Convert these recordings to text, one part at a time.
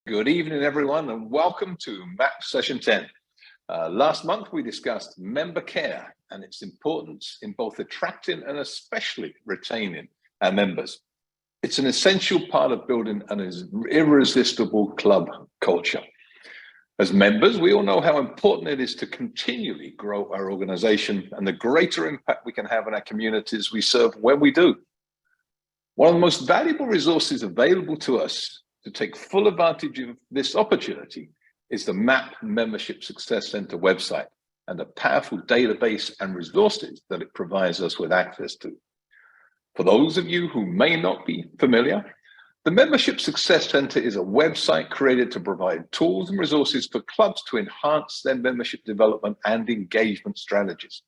Good evening, everyone, and welcome to MAP Session 10. Last month, we discussed member care and its importance in both attracting and especially retaining our members. It's an essential part of building an irresistible club culture. As members, we all know how important it is to continually grow our organization and the greater impact we can have on our communities we serve when we do. One of the most valuable resources available to us to take full advantage of this opportunity is the MAP Membership Success Center website and the powerful database and resources that it provides us with access to. For those of you who may not be familiar, the Membership Success Center is a website created to provide tools and resources for clubs to enhance their membership development and engagement strategies.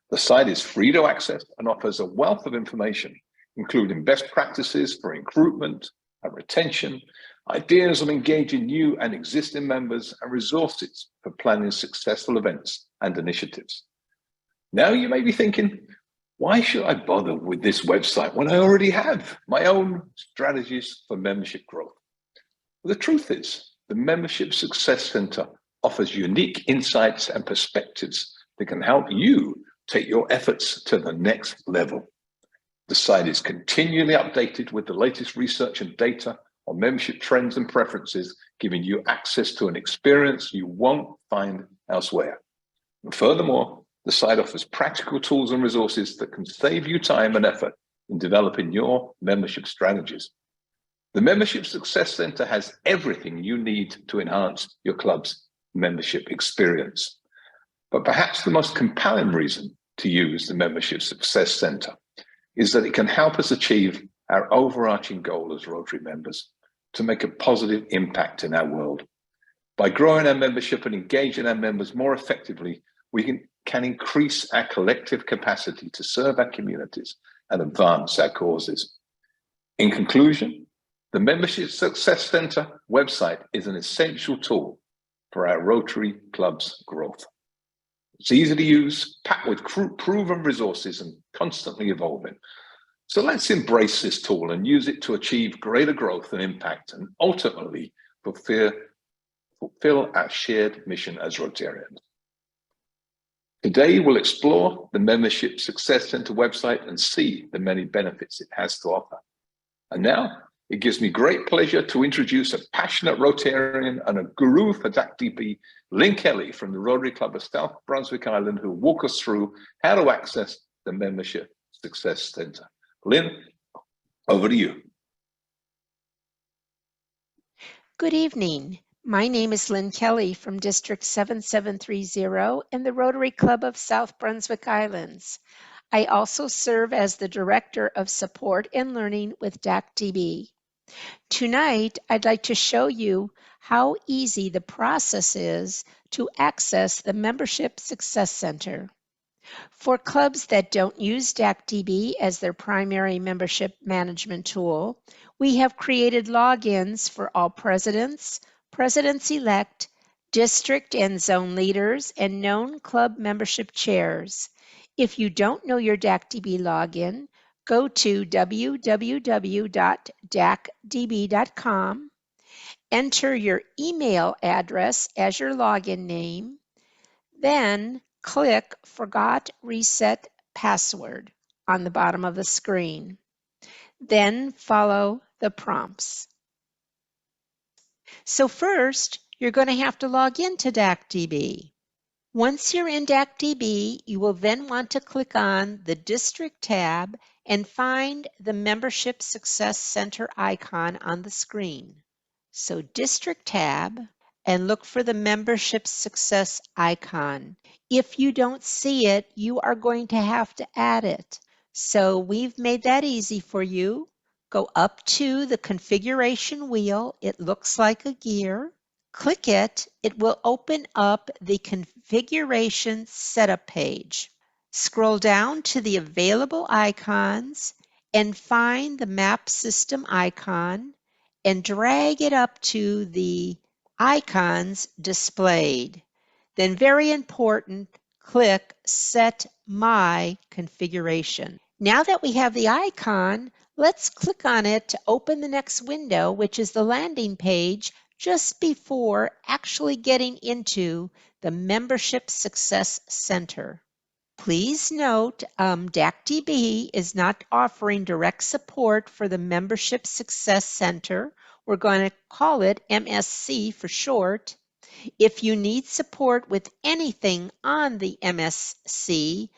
The site is free to access and offers a wealth of information, including best practices for recruitment and retention, ideas on engaging new and existing members, and resources for planning successful events and initiatives. Now you may be thinking, why should I bother with this website when I already have my own strategies for membership growth? Well, the truth is, the Membership Success Center offers unique insights and perspectives that can help you take your efforts to the next level. The site is continually updated with the latest research and data on membership trends and preferences, giving you access to an experience you won't find elsewhere. And furthermore, the site offers practical tools and resources that can save you time and effort in developing your membership strategies. The Membership Success Center has everything you need to enhance your club's membership experience. But perhaps the most compelling reason to use the Membership Success Center is that it can help us achieve our overarching goal as Rotary members to make a positive impact in our world. By growing our membership and engaging our members more effectively, we can increase our collective capacity to serve our communities and advance our causes. In conclusion, the Membership Success Center website is an essential tool for our Rotary Clubs growth. It's easy to use, packed with proven resources and constantly evolving. So let's embrace this tool and use it to achieve greater growth and impact and ultimately fulfill our shared mission as Rotarians. Today, we'll explore the Membership Success Center website and see the many benefits it has to offer. And now, it gives me great pleasure to introduce a passionate Rotarian and a guru for DAC/DB, Lynn Kelly from the Rotary Club of South Brunswick Island, who will walk us through how to access the Membership Success Center. Lynn, over to you. Good evening. My name is Lynn Kelly from District 7730 in the Rotary Club of South Brunswick Islands. I also serve as the Director of Support and Learning with DAC/DB. Tonight, I'd like to show you how easy the process is to access the Membership Success Center. For clubs that don't use DAC/DB as their primary membership management tool, we have created logins for all presidents, presidents-elect, district and zone leaders, and known club membership chairs. If you don't know your DAC/DB login, go to www.dacdb.com, enter your email address as your login name, then click Forgot Reset Password on the bottom of the screen. Then follow the prompts. So first, you're going to have to log into DAC/DB. Once you're in DAC/DB, you will then want to click on the District tab and find the Membership Success Center icon on the screen. So District tab and look for the Membership Success icon. If you don't see it, you are going to have to add it. So we've made that easy for you. Go up to the configuration wheel. It looks like a gear. Click it. It will open up the configuration setup page. Scroll down to the available icons and find the map system icon and drag it up to the icons displayed. Then, very important, click Set My Configuration. Now that we have the icon, let's click on it to open the next window, which is the landing page just before actually getting into the Membership Success Center. Please note, DACDB is not offering direct support for the Membership Success Center. We're going to call it MSC for short. If you need support with anything on the MSC,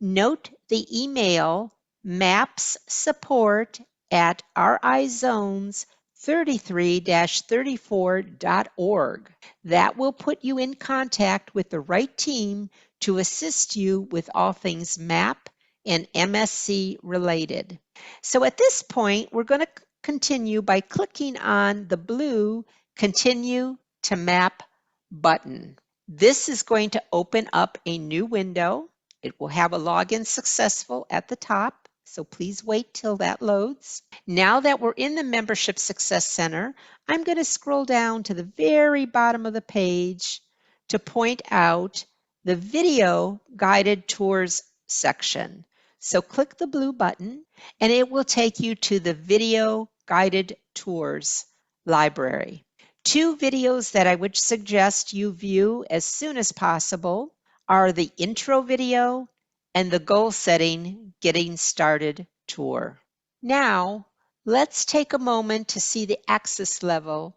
note the email mapssupport@rizones33-34.org. That will put you in contact with the right team to assist you with all things MAP and MSC related. So at this point, we're going to continue by clicking on the blue Continue to Map button. This is going to open up a new window. It will have a login successful at the top, so please wait till that loads. Now that we're in the Membership Success Center, I'm going to scroll down to the very bottom of the page to point out the Video Guided Tours section. So click the blue button and it will take you to the Video Guided Tours library. Two videos that I would suggest you view as soon as possible are the intro video and the goal setting getting started tour. Now, let's take a moment to see the access level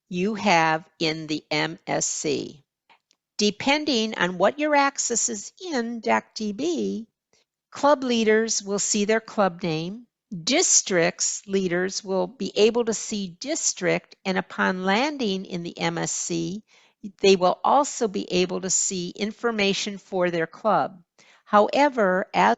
you have in the MSC. Depending on what your access is in DACDB, club leaders will see their club name. Districts leaders will be able to see district, and upon landing in the MSC, they will also be able to see information for their club. However, as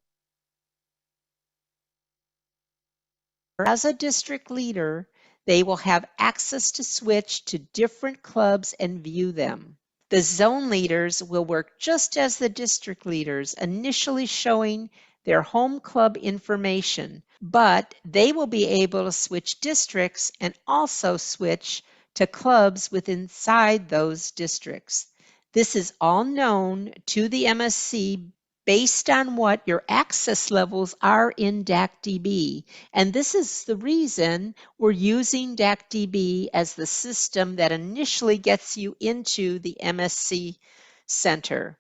a district leader, they will have access to switch to different clubs and view them. The zone leaders will work just as the district leaders, initially showing their home club information, but they will be able to switch districts and also switch to clubs within inside those districts. This is all known to the MSC based on what your access levels are in DACDB. And this is the reason we're using DACDB as the system that initially gets you into the MSC Center.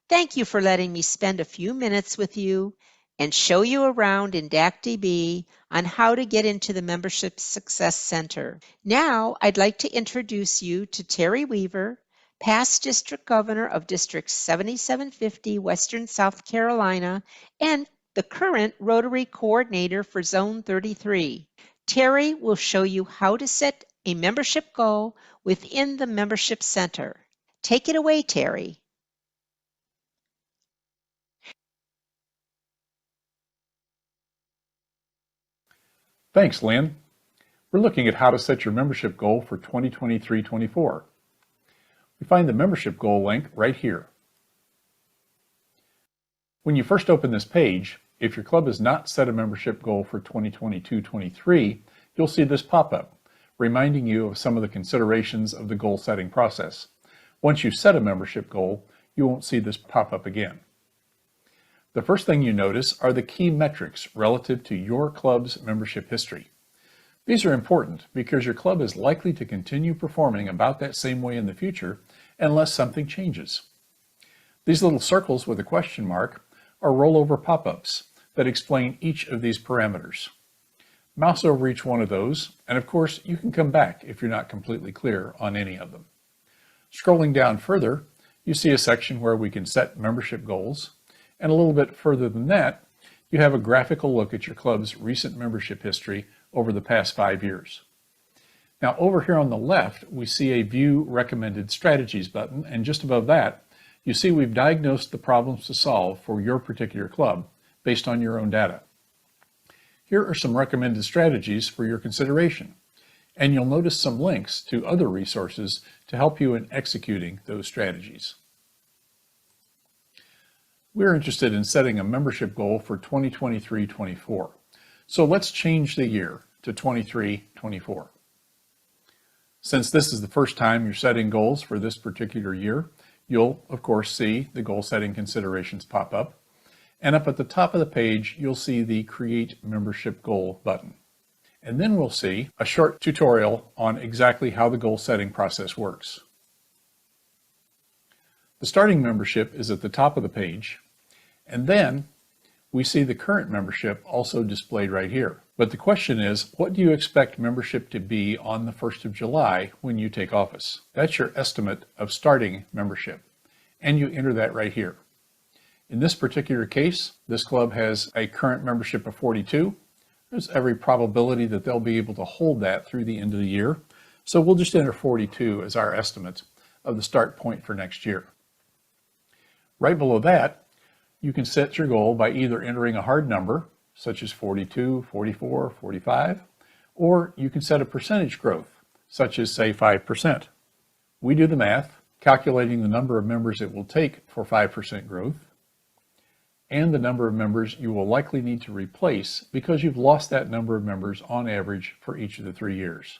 Thank you for letting me spend a few minutes with you and show you around in DACDB on how to get into the Membership Success Center. Now, I'd like to introduce you to Terry Weaver, past District Governor of District 7750, Western South Carolina, and the current Rotary Coordinator for Zone 33. Terry will show you how to set a membership goal within the Membership Center. Take it away, Terry. Thanks, Lynn. We're looking at how to set your membership goal for 2023-24. We find the membership goal link right here. When you first open this page, if your club has not set a membership goal for 2022-23, you'll see this pop-up, reminding you of some of the considerations of the goal setting process. Once you set a membership goal, you won't see this pop-up again. The first thing you notice are the key metrics relative to your club's membership history. These are important because your club is likely to continue performing about that same way in the future unless something changes. These little circles with a question mark are rollover pop-ups that explain each of these parameters. Mouse over each one of those, and of course you can come back if you're not completely clear on any of them. Scrolling down further, you see a section where we can set membership goals, and a little bit further than that, you have a graphical look at your club's recent membership history over the past 5 years. Now over here on the left, we see a View Recommended Strategies button, and just above that, you see we've diagnosed the problems to solve for your particular club based on your own data. Here are some recommended strategies for your consideration, and you'll notice some links to other resources to help you in executing those strategies. We're interested in setting a membership goal for 2023-24. So let's change the year to 23-24. Since this is the first time you're setting goals for this particular year, you'll of course see the goal setting considerations pop up. And up at the top of the page, you'll see the Create Membership Goal button. And then we'll see a short tutorial on exactly how the goal setting process works. The starting membership is at the top of the page, and then we see the current membership also displayed right here. But the question is, what do you expect membership to be on the 1st of July when you take office? That's your estimate of starting membership, and you enter that right here. In this particular case, this club has a current membership of 42. There's every probability that they'll be able to hold that through the end of the year. So we'll just enter 42 as our estimate of the start point for next year. Right below that, you can set your goal by either entering a hard number, such as 42, 44, 45, or you can set a percentage growth, such as, say, 5%. We do the math, calculating the number of members it will take for 5% growth, and the number of members you will likely need to replace because you've lost that number of members on average for each of the 3 years.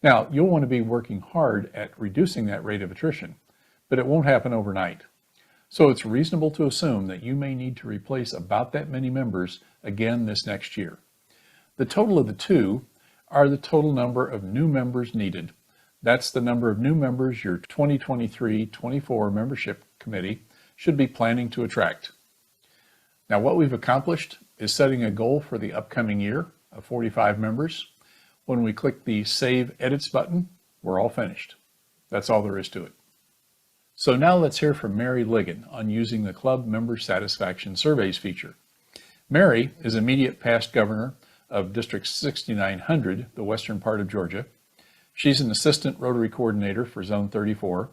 Now, you'll want to be working hard at reducing that rate of attrition, but it won't happen overnight. So it's reasonable to assume that you may need to replace about that many members again this next year. The total of the two are the total number of new members needed. That's the number of new members your 2023-24 membership committee should be planning to attract. Now, what we've accomplished is setting a goal for the upcoming year of 45 members. When we click the Save Edits button, we're all finished. That's all there is to it. So now let's hear from Mary Ligon on using the Club Member Satisfaction Surveys feature. Mary is immediate past governor of District 6900, the western part of Georgia. She's an assistant Rotary coordinator for Zone 34,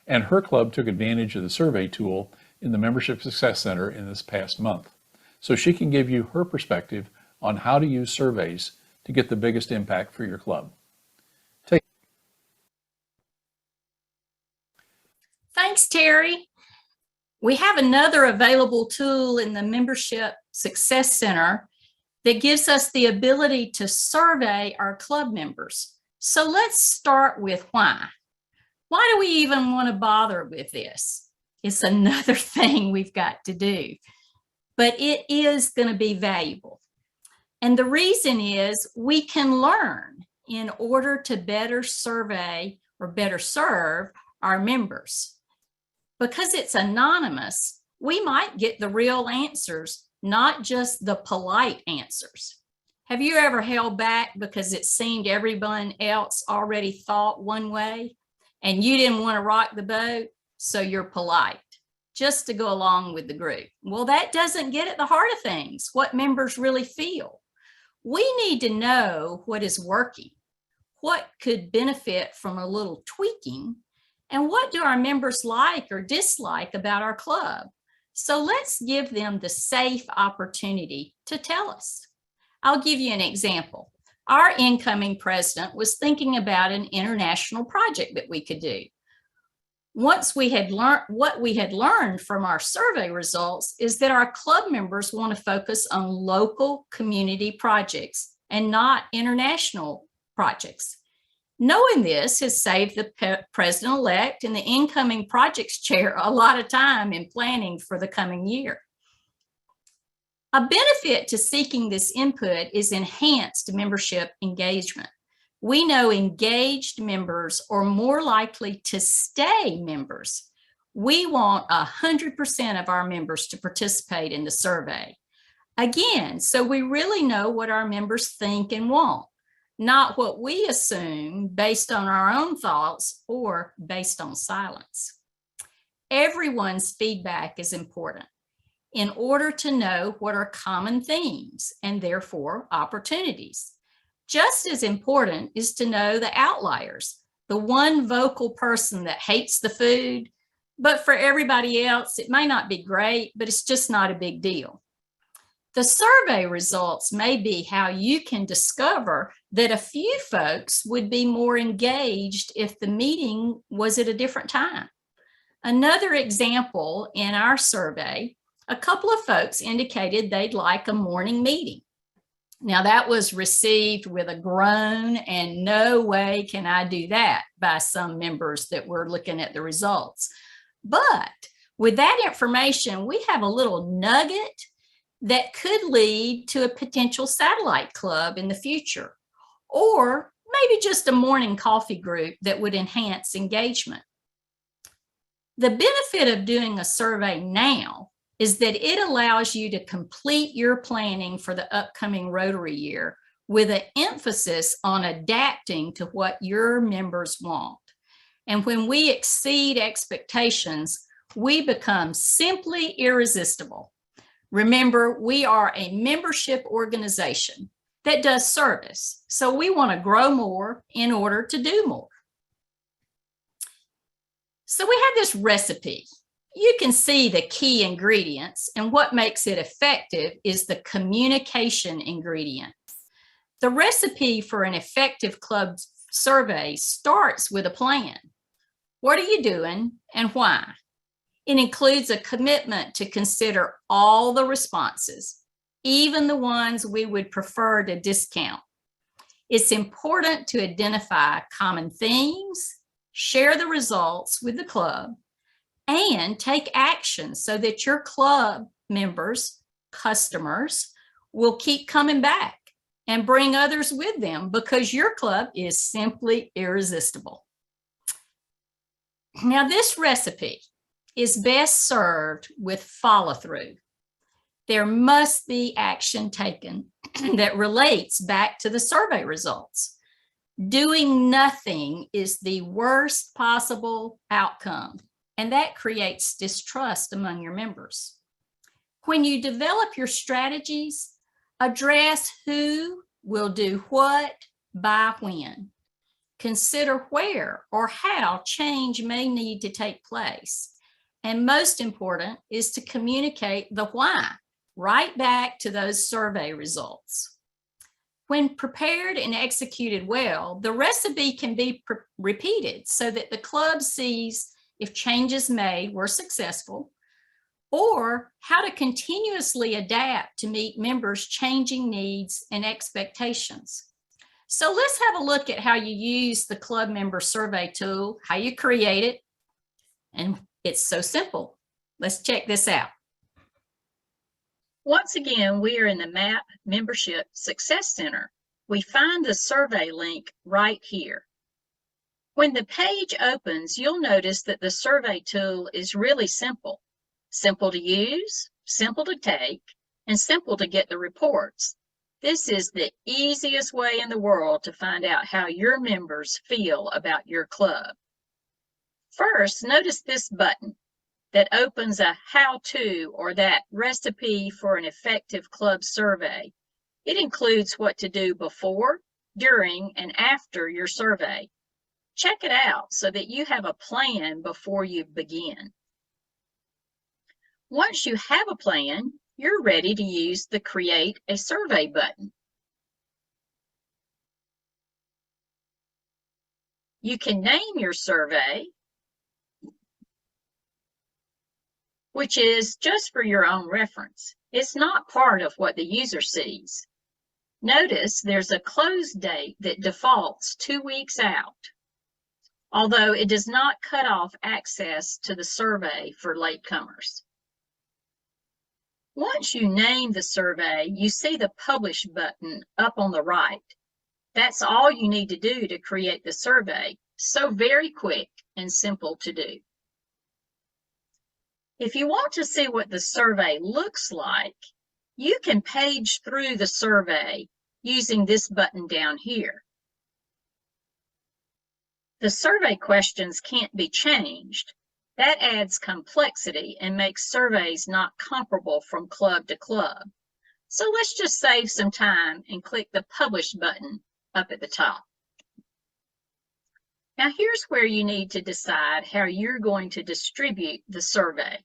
and her club took advantage of the survey tool in the Membership Success Center in this past month. So she can give you her perspective on how to use surveys to get the biggest impact for your club. Thanks, Terry. We have another available tool in the Membership Success Center that gives us the ability to survey our club members. So let's start with why. Why do we even want to bother with this? It's another thing we've got to do, but it is going to be valuable. And the reason is we can learn in order to better survey or better serve our members. Because it's anonymous, we might get the real answers, not just the polite answers. Have you ever held back because it seemed everyone else already thought one way and you didn't want to rock the boat, so you're polite just to go along with the group? Well, that doesn't get at the heart of things, what members really feel. We need to know what is working, what could benefit from a little tweaking, and what do our members like or dislike about our club? So let's give them the safe opportunity to tell us. I'll give you an example. Our incoming president was thinking about an international project that we could do. Once we had learned what we had learned from our survey results is that our club members want to focus on local community projects and not international projects. Knowing this has saved the president-elect and the incoming projects chair a lot of time in planning for the coming year. A benefit to seeking this input is enhanced membership engagement. We know engaged members are more likely to stay members. We want 100% of our members to participate in the survey. Again, so we really know what our members think and want, not what we assume based on our own thoughts or based on silence. Everyone's feedback is important in order to know what are common themes and therefore opportunities. Just as important is to know the outliers, the one vocal person that hates the food, but for everybody else, it may not be great, but it's just not a big deal. The survey results may be how you can discover that a few folks would be more engaged if the meeting was at a different time. Another example in our survey, a couple of folks indicated they'd like a morning meeting. Now that was received with a groan and no way can I do that by some members that were looking at the results. But with that information, we have a little nugget that could lead to a potential satellite club in the future. or maybe just a morning coffee group that would enhance engagement. The benefit of doing a survey now is that it allows you to complete your planning for the upcoming Rotary year with an emphasis on adapting to what your members want. And when we exceed expectations, we become simply irresistible. Remember, we are a membership organization that does service, so we want to grow more in order to do more. So we have this recipe. You can see the key ingredients, and what makes it effective is the communication ingredient. The recipe for an effective club survey starts with a plan. What are you doing and why? It includes a commitment to consider all the responses, even the ones we would prefer to discount. It's important to identify common themes, share the results with the club, and take action so that your club members, customers, will keep coming back and bring others with them because your club is simply irresistible. Now, this recipe is best served with follow-through. There must be action taken that relates back to the survey results. Doing nothing is the worst possible outcome, and that creates distrust among your members. When you develop your strategies, address who will do what by when. Consider where or how change may need to take place. And most important is to communicate the why right back to those survey results. When prepared and executed well, the recipe can be repeated so that the club sees if changes made were successful, or how to continuously adapt to meet members' changing needs and expectations. So let's have a look at how you use the club member survey tool, how you create it, and it's so simple. Let's check this out. Once again, we are in the MAP Membership Success Center. We find the survey link right here. When the page opens, you'll notice that the survey tool is really simple. Simple to use, simple to take, and simple to get the reports. This is the easiest way in the world to find out how your members feel about your club. First, notice this button that opens a how-to or that recipe for an effective club survey. It includes what to do before, during, and after your survey. Check it out so that you have a plan before you begin. Once you have a plan, you're ready to use the Create a Survey button. You can name your survey, which is just for your own reference. It's not part of what the user sees. Notice there's a close date that defaults 2 weeks out, although it does not cut off access to the survey for latecomers. Once you name the survey, you see the Publish button up on the right. That's all you need to do to create the survey, so very quick and simple to do. If you want to see what the survey looks like, you can page through the survey using this button down here. The survey questions can't be changed. That adds complexity and makes surveys not comparable from club to club. So let's just save some time and click the Publish button up at the top. Now here's where you need to decide how you're going to distribute the survey.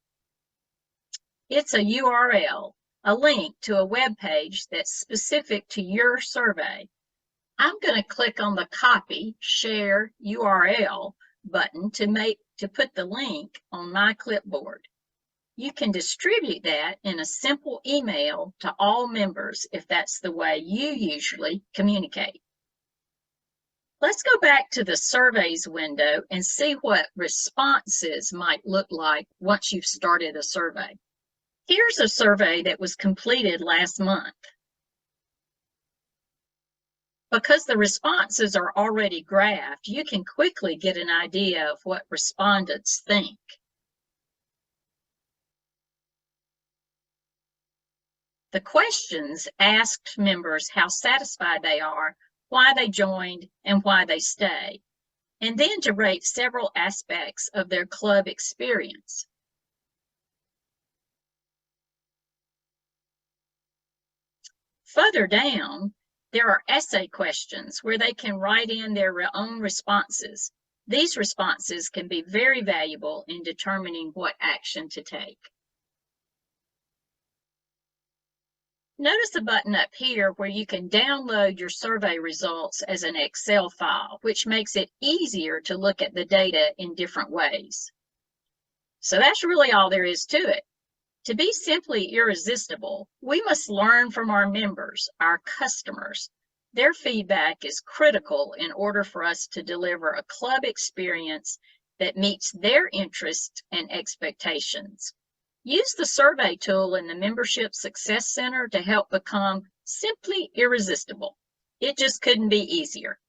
It's a URL, a link to a web page that's specific to your survey. I'm going to click on the Copy, Share URL button to put the link on my clipboard. You can distribute that in a simple email to all members if that's the way you usually communicate. Let's go back to the surveys window and see what responses might look like once you've started a survey. Here's a survey that was completed last month. Because the responses are already graphed, you can quickly get an idea of what respondents think. The questions asked members how satisfied they are, why they joined, and why they stay, and then to rate several aspects of their club experience. Further down, there are essay questions where they can write in their own responses. These responses can be very valuable in determining what action to take. Notice a button up here where you can download your survey results as an Excel file, which makes it easier to look at the data in different ways. So that's really all there is to it. To be simply irresistible, we must learn from our members, our customers. Their feedback is critical in order for us to deliver a club experience that meets their interests and expectations. Use the survey tool in the Membership Success Center to help become simply irresistible. It just couldn't be easier.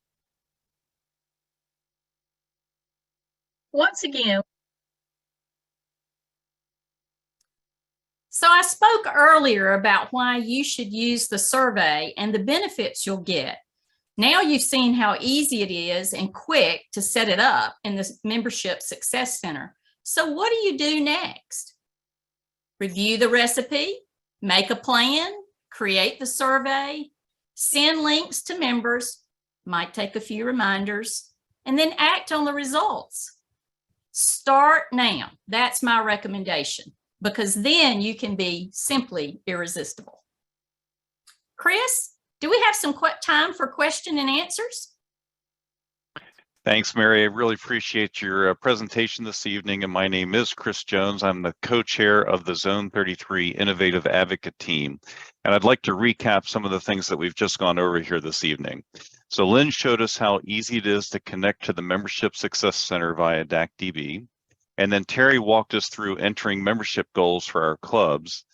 Once again, So I spoke earlier about why you should use the survey and the benefits you'll get. Now you've seen how easy it is and quick to set it up in the Membership Success Center. So what do you do next? Review the recipe, make a plan, create the survey, send links to members, might take a few reminders, and then act on the results. Start now. That's my recommendation, because then you can be simply irresistible. Chris, do we have some time for question and answers? Thanks, Mary. I really appreciate your presentation this evening. And my name is Chris Jones. I'm the co-chair of the Zone 33 Innovative Advocate Team. And I'd like to recap some of the things that we've just gone over here this evening. So Lynn showed us how easy it is to connect to the Membership Success Center via DACDB. And then Terry walked us through entering membership goals for our clubs.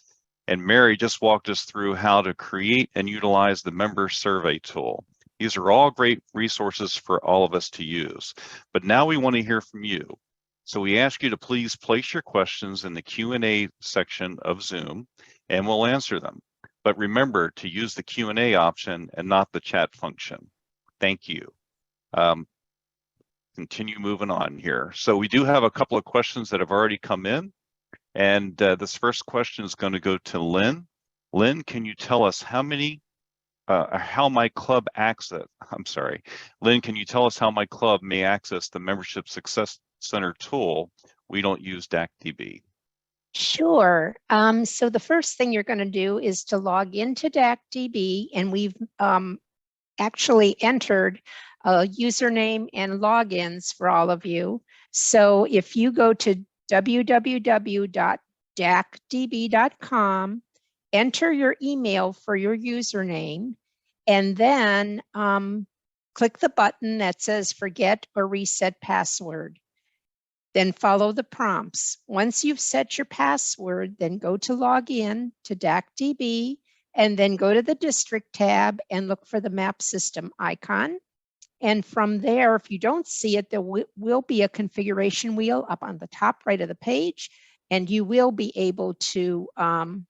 And Mary just walked us through how to create and utilize the member survey tool. These are all great resources for all of us to use. But now we want to hear from you. So we ask you to please place your questions in the Q&A section of Zoom, and we'll answer them. But remember to use the Q&A option and not the chat function. Thank you. Continue moving on here. So we do have a couple of questions that have already come in. And this first question is going to go to Lynn. Lynn, can you tell us how my club access, Lynn, can you tell us how my club may access the Membership Success Center tool? We don't use DACDB. Sure. So the first thing you're going to do is to log into DACDB, and we've actually entered a username and logins for all of you. So if you go to www.dacdb.com, enter your email for your username, and then click the button that says forget or reset password. Then follow the prompts. Once you've set your password, then go to log in to DACDB, and then go to the district tab and look for the map system icon. And from there, if you don't see it, there will be a configuration wheel up on the top right of the page, and you will be able to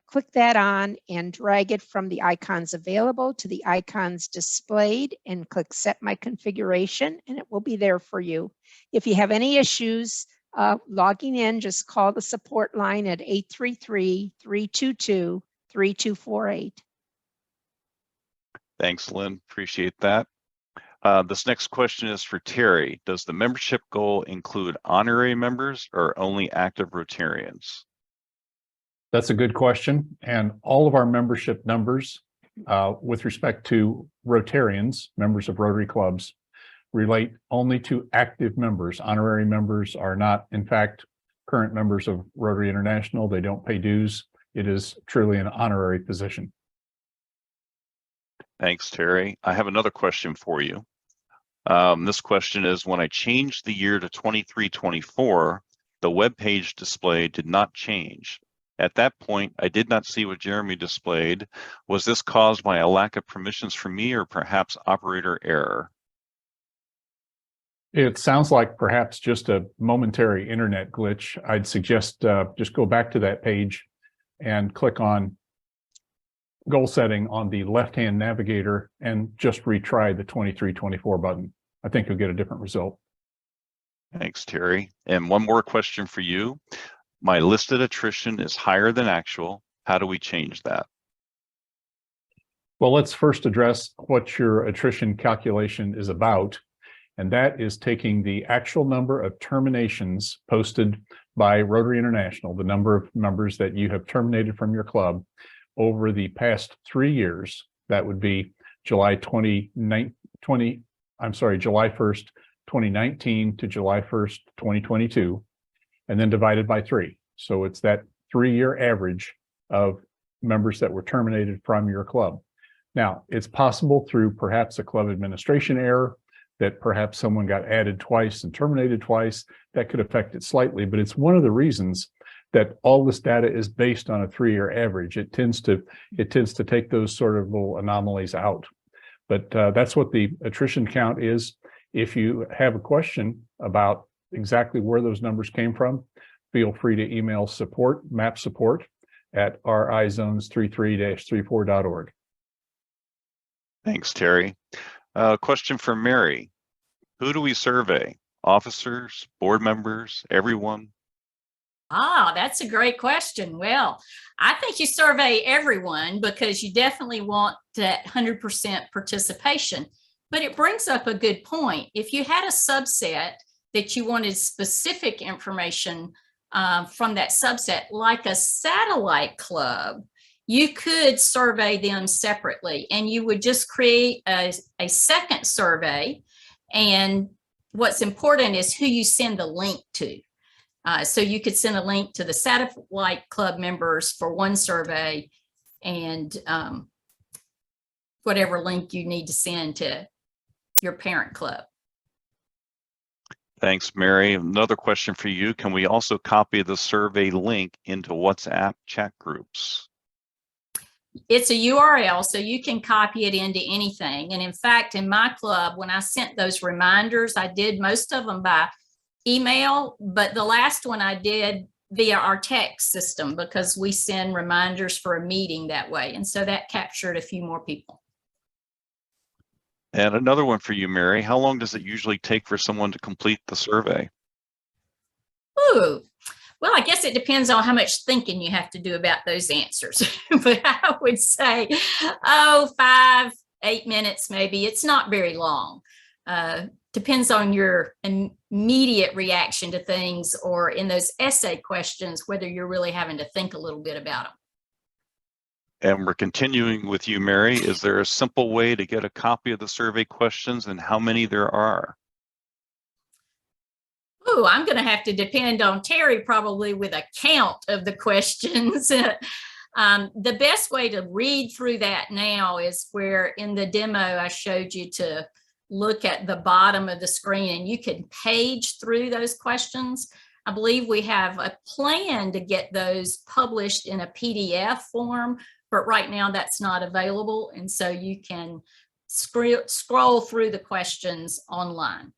click that on and drag it from the icons available to the icons displayed, and click Set My Configuration, and it will be there for you. If you have any issues logging in, just call the support line at 833-322-3248. Thanks, Lynn. Appreciate that. This next question is for Terry. Does the membership goal include honorary members or only active Rotarians? That's a good question. And all of our membership numbers with respect to Rotarians, members of Rotary Clubs, relate only to active members. Honorary members are not, in fact, current members of Rotary International. They don't pay dues. It is truly an honorary position. Thanks, Terry. I have another question for you. This question is, when I changed the year to 23-24, the web page display did not change. At that point, I did not see what Jeremy displayed. Was this caused by a lack of permissions from me or perhaps operator error? It sounds like perhaps just a momentary internet glitch. I'd suggest just go back to that page and click on goal setting on the left-hand navigator and just retry the 23-24 button. I think you'll get a different result. Thanks, Terry. And one more question for you. My listed attrition is higher than actual. How do we change that? Well, let's first address what your attrition calculation is about. And that is taking the actual number of terminations posted by Rotary International, the number of members that you have terminated from your club over the past 3 years. That would be July 1st, 2019 to July 1st, 2022, and then divided by 3. So it's that 3-year average of members that were terminated from your club. Now, it's possible through perhaps a club administration error that perhaps someone got added twice and terminated twice. That could affect it slightly, but it's one of the reasons that all this data is based on a 3-year average. It tends to take those sort of little anomalies out. But that's what the attrition count is. If you have a question about exactly where those numbers came from, feel free to email map support at rizones33-34.org. Thanks, Terry. Question for Mary. Who do we survey? Officers, board members, everyone? That's a great question. Well, I think you survey everyone because you definitely want that 100% participation. But it brings up a good point. If you had a subset that you wanted specific information from that subset, like a satellite club, you could survey them separately and you would just create a second survey. And what's important is who you send the link to. So you could send a link to the satellite club members for one survey and whatever link you need to send to your parent club. Thanks, Mary. Another question for you. Can we also copy the survey link into WhatsApp chat groups? It's a URL, so you can copy it into anything. And in fact, in my club, when I sent those reminders, I did most of them by email, but the last one I did via our text system because we send reminders for a meeting that way. And so that captured a few more people. And another one for you, Mary. How long does it usually take for someone to complete the survey? Ooh, well, I guess it depends on how much thinking you have to do about those answers. But I would say, 5-8 minutes, maybe. It's not very long. Depends on your immediate reaction to things, or in those essay questions, whether you're really having to think a little bit about them. And we're continuing with you, Mary. Is there a simple way to get a copy of the survey questions and how many there are? Oh, I'm going to have to depend on Terry probably with a count of the questions. The best way to read through that now is where in the demo I showed you to look at the bottom of the screen and you can page through those questions. I believe we have a plan to get those published in a PDF form, but right now that's not available. And so you can scroll through the questions online.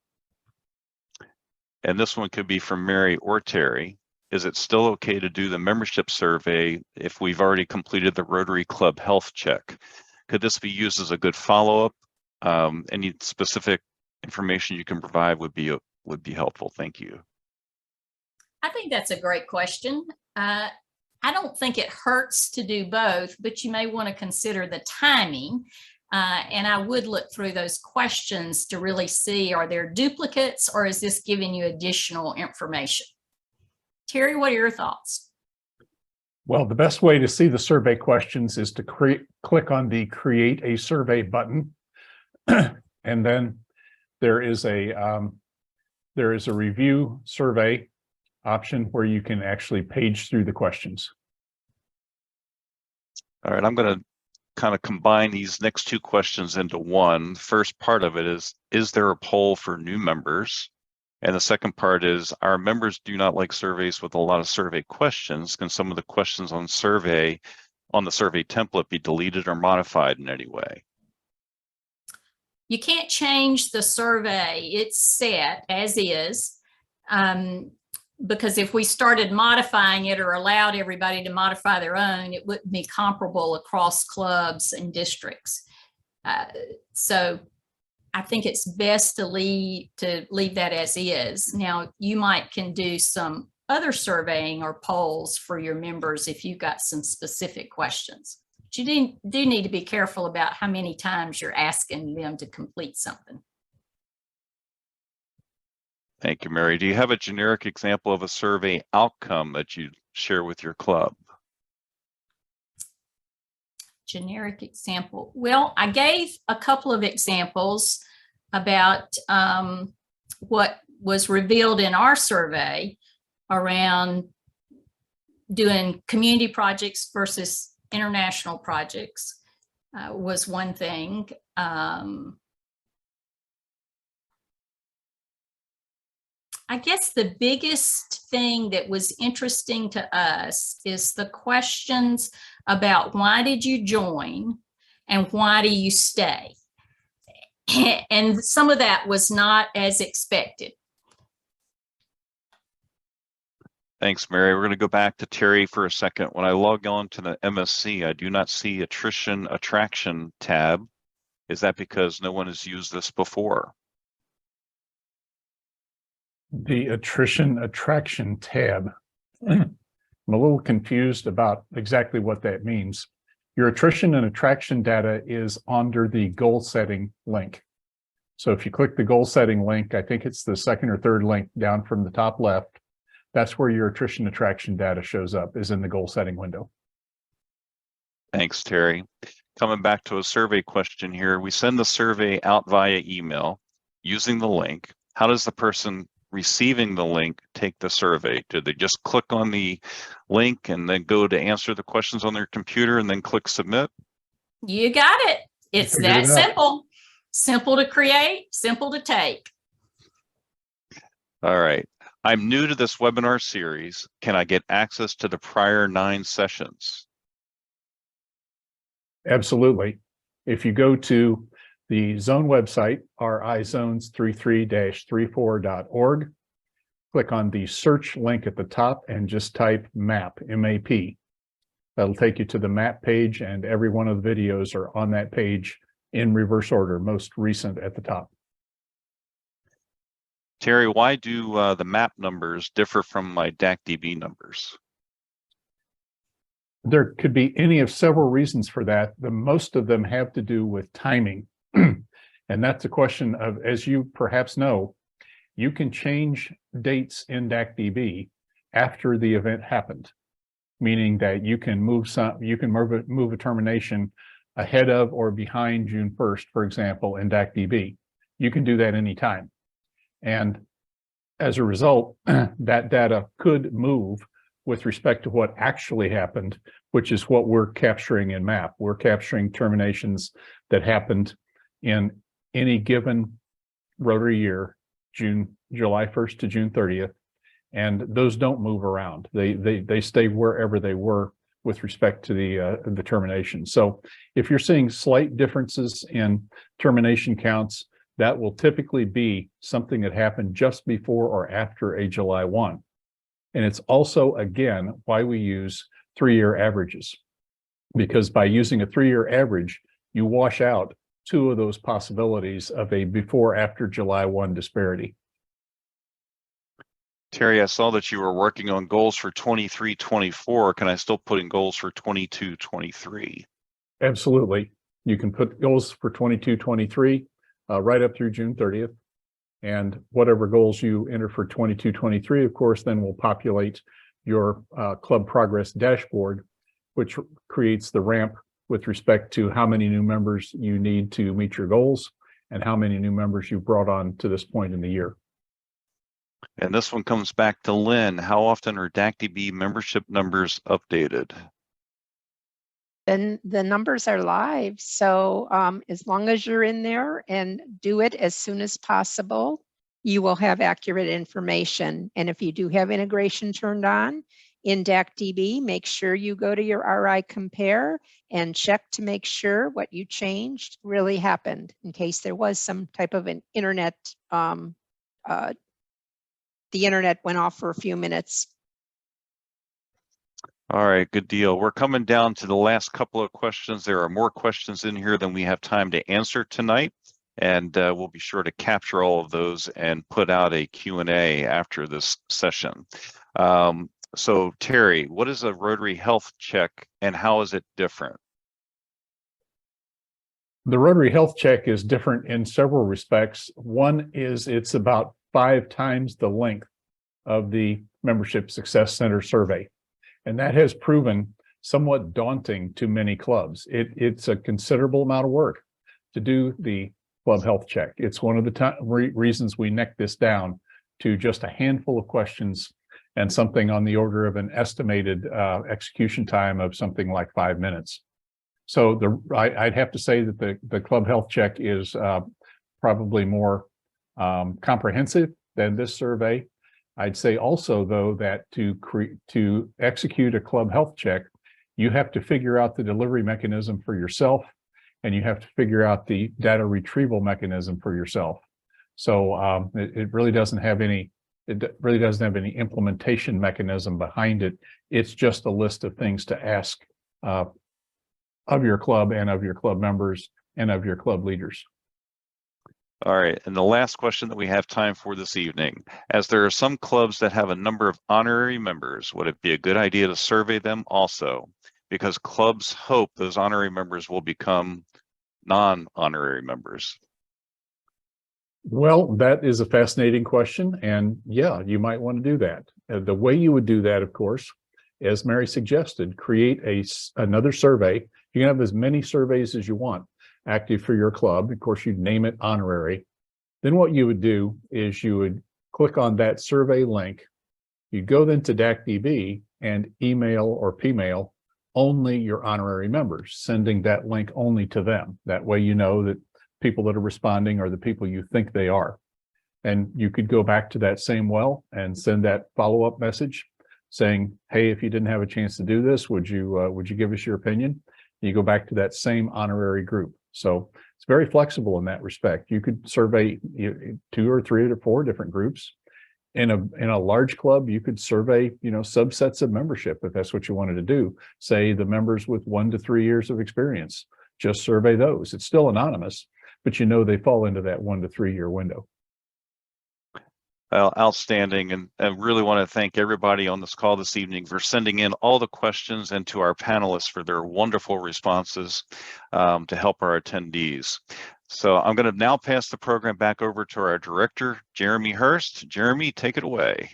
And this one could be from Mary or Terry. Is it still okay to do the membership survey if we've already completed the Rotary Club health check? Could this be used as a good follow-up? Any specific information you can provide would be helpful. Thank you. I think that's a great question. I don't think it hurts to do both, but you may want to consider the timing. And I would look through those questions to really see, are there duplicates or is this giving you additional information? Terry, what are your thoughts? Well, the best way to see the survey questions is to click on the Create a Survey button. And then there is a review survey option where you can actually page through the questions. All right, I'm going to kind of combine these next two questions into one. The first part of it is there a poll for new members? And the second part is our members do not like surveys with a lot of survey questions. Can some of the questions on the survey template be deleted or modified in any way? You can't change the survey. It's set as is. Because if we started modifying it or allowed everybody to modify their own, it wouldn't be comparable across clubs and districts. So I think it's best to leave that as is. Now, you can do some other surveying or polls for your members if you've got some specific questions. But you do need to be careful about how many times you're asking them to complete something. Thank you, Mary. Do you have a generic example of a survey outcome that you share with your club? Generic example. Well, I gave a couple of examples about what was revealed in our survey around doing community projects versus international projects was one thing. I guess the biggest thing that was interesting to us is the questions about why did you join and why do you stay? And some of that was not as expected. Thanks, Mary. We're going to go back to Terry for a second. When I log on to the MSC, I do not see attrition attraction tab. Is that because no one has used this before? The attrition attraction tab. I'm a little confused about exactly what that means. Your attrition and attraction data is under the goal setting link. So if you click the goal setting link, I think it's the second or third link down from the top left. That's where your attrition attraction data shows up, is in the goal setting window. Thanks, Terry. Coming back to a survey question here. We send the survey out via email using the link. How does the person receiving the link take the survey? Do they just click on the link and then go to answer the questions on their computer and then click submit? You got it. It's that simple. Simple to create, simple to take. All right. I'm new to this webinar series. Can I get access to the prior 9 sessions? Absolutely. If you go to the zone website, rizones33-34.org, click on the search link at the top and just type MAP, M-A-P. That'll take you to the MAP page, and every one of the videos are on that page in reverse order, most recent at the top. Terry, why do the MAP numbers differ from my DACDB numbers? There could be any of several reasons for that. Most of them have to do with timing. And that's a question of, as you perhaps know, you can change dates in DACDB after the event happened, meaning that you can move a termination ahead of or behind June 1st, for example, in DACDB. You can do that anytime. And as a result, that data could move with respect to what actually happened, which is what we're capturing in MAP. We're capturing terminations that happened in any given Rotary year, July 1st to June 30th, and those don't move around. They stay wherever they were with respect to the termination. So if you're seeing slight differences in termination counts, that will typically be something that happened just before or after a July 1. And it's also, again, why we use 3-year averages, because by using a 3-year average, you wash out 2 of those possibilities of a before-after July 1 disparity. Terry, I saw that you were working on goals for 23-24. Can I still put in goals for 22-23? Absolutely. You can put goals for 22-23 right up through June 30th. And whatever goals you enter for 22-23, of course, then will populate your club progress dashboard, which creates the ramp with respect to how many new members you need to meet your goals and how many new members you've brought on to this point in the year. And this one comes back to Lynn. How often are DACDB membership numbers updated? Then the numbers are live. So as long as you're in there and do it as soon as possible, you will have accurate information. And if you do have integration turned on in DACDB, make sure you go to your RI Compare and check to make sure what you changed really happened, in case there was some type of an internet, the internet went off for a few minutes. All right, good deal. We're coming down to the last couple of questions. There are more questions in here than we have time to answer tonight, and we'll be sure to capture all of those and put out a Q&A after this session. So Terry, what is a Rotary Health Check and how is it different? The Rotary Health Check is different in several respects. One is it's about 5 times the length of the Membership Success Center survey. And that has proven somewhat daunting to many clubs. It's a considerable amount of work to do the club health check. It's one of the reasons we neck this down to just a handful of questions and something on the order of an estimated execution time of something like 5 minutes. So I'd have to say that the club health check is probably more comprehensive than this survey. I'd say also, though, that to execute a club health check, you have to figure out the delivery mechanism for yourself, and you have to figure out the data retrieval mechanism for yourself. So it really doesn't have any. It really doesn't have any implementation mechanism behind it. It's just a list of things to ask of your club and of your club members and of your club leaders. All right, and the last question that we have time for this evening, as there are some clubs that have a number of honorary members, would it be a good idea to survey them also? Because clubs hope those honorary members will become non-honorary members. Well, that is a fascinating question, and yeah, you might want to do that. The way you would do that, of course, as Mary suggested, create another survey. You can have as many surveys as you want active for your club. Of course, you'd name it honorary. Then what you would do is you would click on that survey link. You'd go then to DACDB and email or P-mail only your honorary members, sending that link only to them. That way you know that people that are responding are the people you think they are. And you could go back to that same well and send that follow-up message saying, hey, if you didn't have a chance to do this, would you give us your opinion? You go back to that same honorary group. So it's very flexible in that respect. You could survey 2 or 3 or 4 different groups. In a large club, you could survey, subsets of membership if that's what you wanted to do. Say the members with 1 to 3 years of experience, just survey those. It's still anonymous, but they fall into that 1 to 3 year window. Well, outstanding, and I really want to thank everybody on this call this evening for sending in all the questions and to our panelists for their wonderful responses to help our attendees. So I'm going to now pass the program back over to our director, Jeremy Hurst. Jeremy, take it away.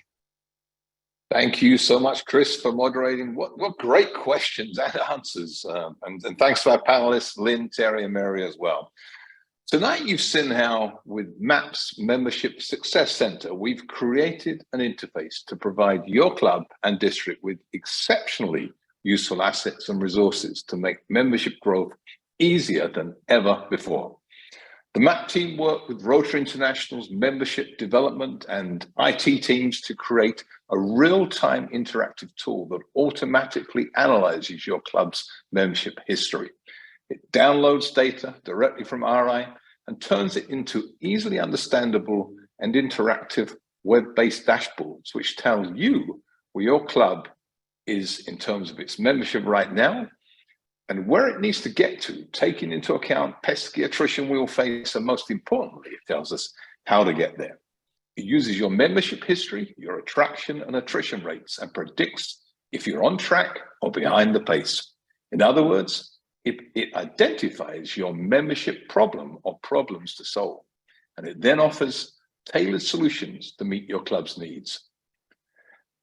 Thank you so much, Chris, for moderating. What great questions and answers. And thanks to our panelists, Lynn, Terry, and Mary as well. Tonight, you've seen how with MAP's Membership Success Center, we've created an interface to provide your club and district with exceptionally useful assets and resources to make membership growth easier than ever before. The MAP team worked with Rotary International's membership development and IT teams to create a real-time interactive tool that automatically analyzes your club's membership history. It downloads data directly from RI and turns it into easily understandable and interactive web-based dashboards, which tell you where your club is in terms of its membership right now and where it needs to get to, taking into account pesky attrition we will face, and most importantly, it tells us how to get there. It uses your membership history, your attraction and attrition rates, and predicts if you're on track or behind the pace. In other words, it identifies your membership problem or problems to solve, and it then offers tailored solutions to meet your club's needs.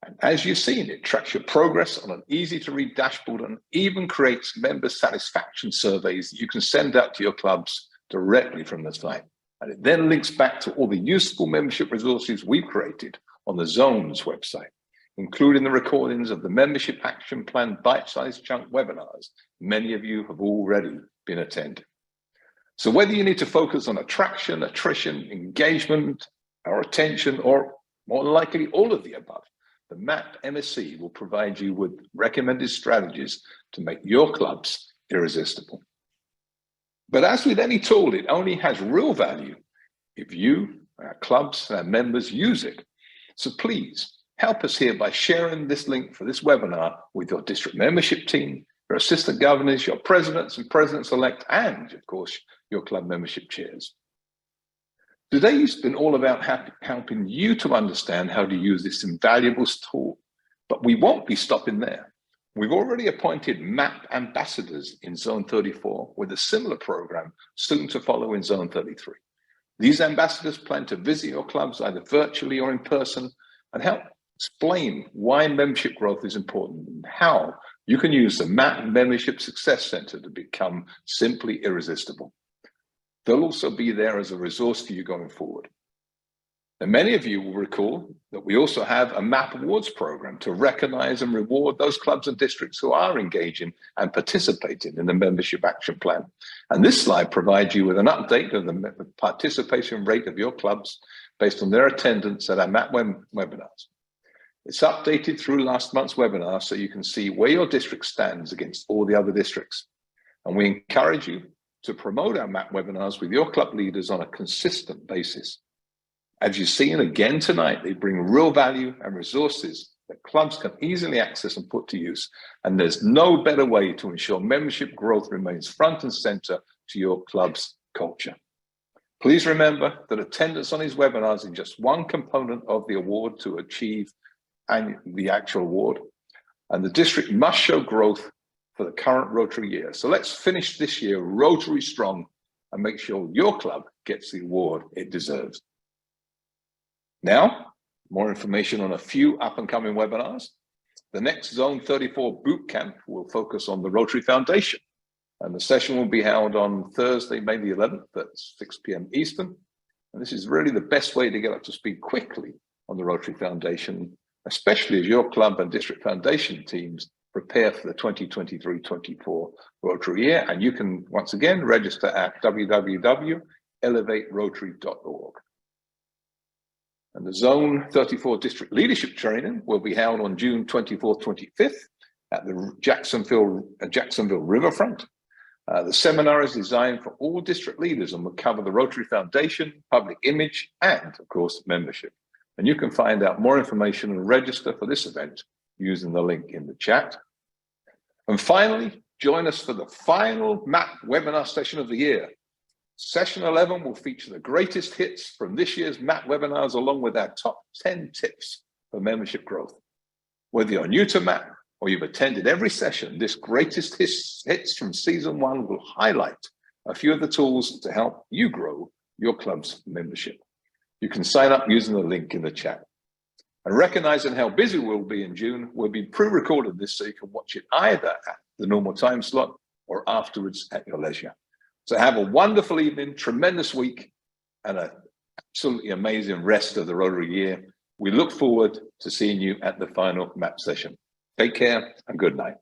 And as you've seen, it tracks your progress on an easy-to-read dashboard and even creates member satisfaction surveys that you can send out to your clubs directly from the site. And it then links back to all the useful membership resources we've created on the Zones website, including the recordings of the Membership Action Plan bite-sized chunk webinars many of you have already been attending. So whether you need to focus on attraction, attrition, engagement, our attention, or more likely all of the above, the MAP MSc will provide you with recommended strategies to make your clubs irresistible. But as with any tool, it only has real value if you, our clubs, and our members use it. So please help us here by sharing this link for this webinar with your district membership team, your assistant governors, your presidents and presidents-elect, and of course, your club membership chairs. Today has been all about helping you to understand how to use this invaluable tool, but we won't be stopping there. We've already appointed MAP ambassadors in Zone 34 with a similar program soon to follow in Zone 33. These ambassadors plan to visit your clubs either virtually or in person and help explain why membership growth is important and how you can use the MAP Membership Success Center to become simply irresistible. They'll also be there as a resource for you going forward. And many of you will recall that we also have a MAP Awards program to recognize and reward those clubs and districts who are engaging and participating in the membership action plan. And this slide provides you with an update of the participation rate of your clubs based on their attendance at our MAP webinars. It's updated through last month's webinar so you can see where your district stands against all the other districts. And we encourage you to promote our MAP webinars with your club leaders on a consistent basis. As you've seen again tonight, they bring real value and resources that clubs can easily access and put to use. And there's no better way to ensure membership growth remains front and center to your club's culture. Please remember that attendance on these webinars is just one component of the award to achieve the actual award. And the district must show growth for the current Rotary year. So let's finish this year Rotary strong and make sure your club gets the award it deserves. Now, more information on a few up and coming webinars. The next Zone 34 boot camp will focus on the Rotary Foundation, and the session will be held on Thursday, May the 11th at 6 p.m. Eastern. And this is really the best way to get up to speed quickly on the Rotary Foundation, especially as your club and district foundation teams prepare for the 2023-24 Rotary year. And you can, once again, register at www.elevaterotary.org. And the Zone 34 District Leadership Training will be held on June 24th, 25th at the Jacksonville Riverfront. The seminar is designed for all district leaders and will cover the Rotary Foundation, public image, and of course, membership. And you can find out more information and register for this event using the link in the chat. And finally, join us for the final MAP webinar session of the year. Session 11 will feature the greatest hits from this year's MAP webinars, along with our top 10 tips for membership growth. Whether you're new to MAP or you've attended every session, this greatest hits from season 1 will highlight a few of the tools to help you grow your club's membership. You can sign up using the link in the chat. And recognizing how busy we'll be in June, we'll be pre-recorded this so you can watch it either at the normal time slot or afterwards at your leisure. So have a wonderful evening, tremendous week, and an absolutely amazing rest of the Rotary year. We look forward to seeing you at the final MAP session. Take care and good night.